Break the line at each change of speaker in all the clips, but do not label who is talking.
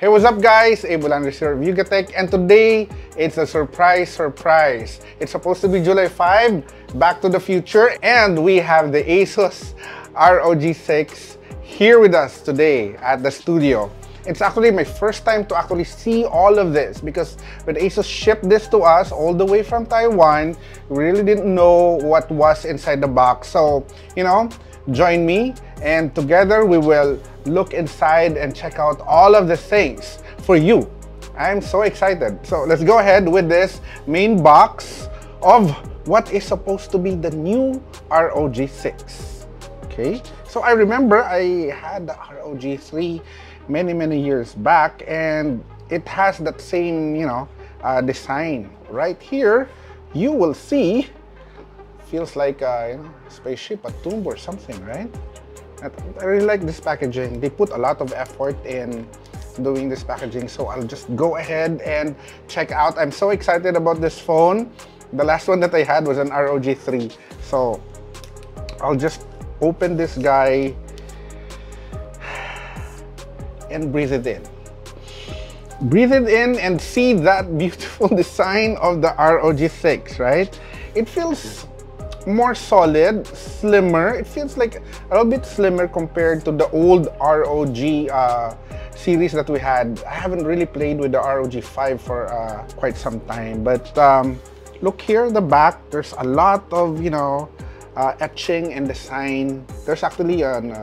Hey, what's up guys? Abel Reserve Yugatech, and today it's a surprise. It's supposed to be July 5, Back to the Future, and we have the ASUS ROG 6 here with us today at the studio. It's actually my first time to actually see all of this because when ASUS shipped this to us all the way from Taiwan, we really didn't know what was inside the box. So, you know, join me and together we will look inside and check out all of the things for you. I'm so excited. So let's go ahead with this main box of what is supposed to be the new ROG 6. Okay, so I remember I had the ROG 3 many years back, and it has that same, you know, design. Right here, you will see, feels like a spaceship, a tomb or something, right? I really like this packaging. They put a lot of effort in doing this packaging, so I'll just go ahead and check out. I'm so excited about this phone. The last one that I had was an ROG 3. So I'll just open this guy and breathe it in. Breathe it in and see that beautiful design of the ROG 6, right? It feels more solid, slimmer. It feels like a little bit slimmer compared to the old ROG series that we had. I haven't really played with the ROG 5 for quite some time, but look here, the back, there's a lot of, you know, etching and design. There's actually an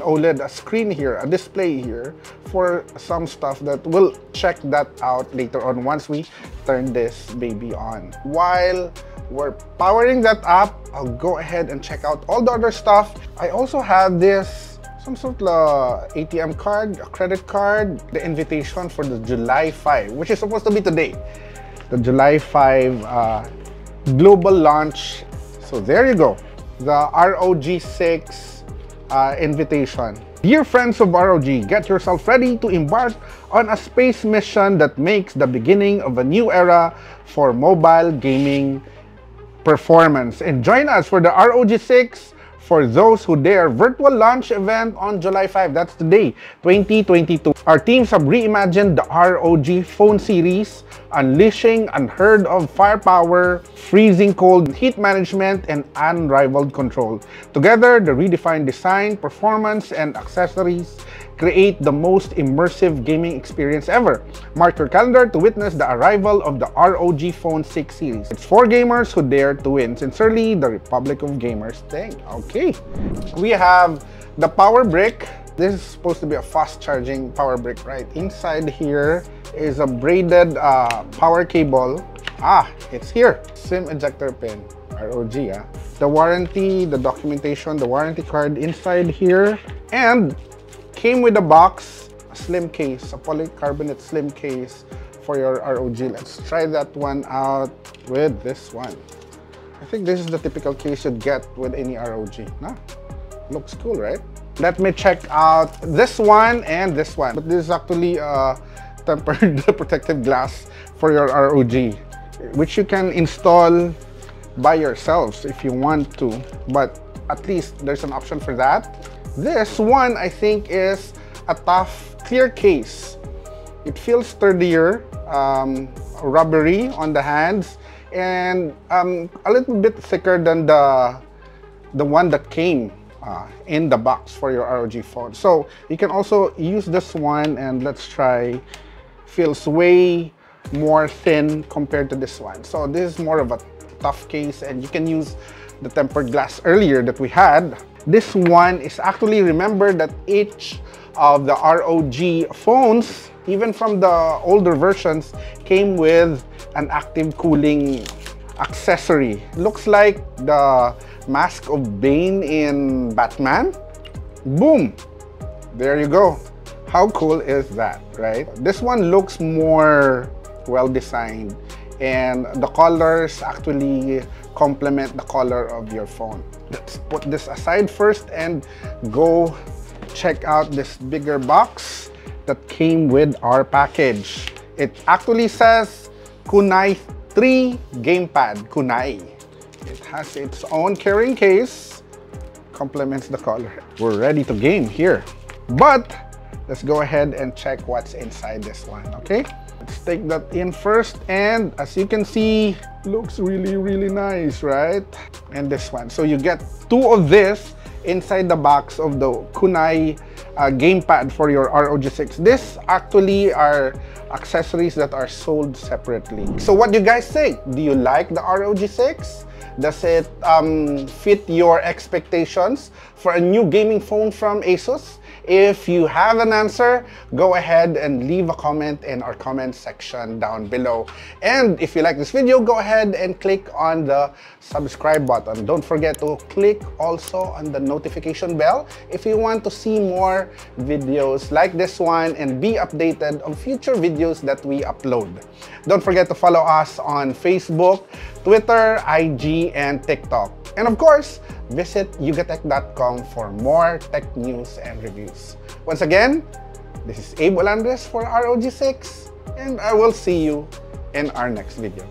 OLED screen here, a display here for some stuff that we'll check that out later on once we turn this baby on. While we're powering that up, I'll go ahead and check out all the other stuff. I also have this, some sort of ATM card, a credit card, the invitation for the July 5, which is supposed to be today. The July 5 global launch. So there you go, the ROG 6 invitation. Dear friends of ROG, get yourself ready to embark on a space mission that makes the beginning of a new era for mobile gaming performance. And join us for the ROG 6 for those who dare virtual launch event on July 5. That's today, 2022. Our teams have reimagined the ROG Phone series, unleashing unheard of firepower, freezing cold heat management, and unrivaled control. Together, the redefined design, performance, and accessories create the most immersive gaming experience ever. Mark your calendar to witness the arrival of the ROG Phone 6 series. It's for gamers who dare to win. Sincerely, the Republic of Gamers. Okay, we have the power brick. This is supposed to be a fast charging power brick, right? Inside here is a braided power cable. It's here. SIM ejector pin, ROG. The warranty, the documentation, the warranty card inside here, and came with a box, a slim case, a polycarbonate slim case for your ROG. Let's try that one out with this one. I think this is the typical case you'd get with any ROG. Looks cool, right? Let me check out this one and this one. But this is actually tempered protective glass for your ROG, which you can install by yourselves if you want to, but at least there's an option for that. This one, I think, is a tough, clear case. It feels sturdier, rubbery on the hands, and a little bit thicker than the one that came in the box for your ROG phone. So you can also use this one, and let's try. Feels way more thin compared to this one. So this is more of a tough case, and you can use the tempered glass earlier that we had. This one is actually, remember that each of the ROG phones, even from the older versions, came with an active cooling accessory. Looks like the mask of Bane in Batman. Boom! There you go. How cool is that, right? This one looks more well-designed, and the colors actually complement the color of your phone. Let's put this aside first and go check out this bigger box that came with our package. It actually says Kunai 3 Gamepad Kunai. It has its own carrying case, complements the color. We're ready to game here. But let's go ahead and check what's inside this one, okay? Let's take that in first, and as you can see, looks really nice, right? And this one, so you get 2 of this inside the box of the kunai gamepad for your ROG 6. This actually are accessories that are sold separately. So what do you guys think? Do you like the ROG 6? Does it fit your expectations for a new gaming phone from ASUS? If you have an answer, go ahead and leave a comment in our comment section down below. And if you like this video, go ahead and click on the subscribe button. Don't forget to click also on the notification bell if you want to see more videos like this one and be updated on future videos that we upload. Don't forget to follow us on Facebook, Twitter, IG, and TikTok. And of course, visit yugatech.com for more tech news and reviews. Once again, this is Abe Olandres for ROG 6, and I will see you in our next video.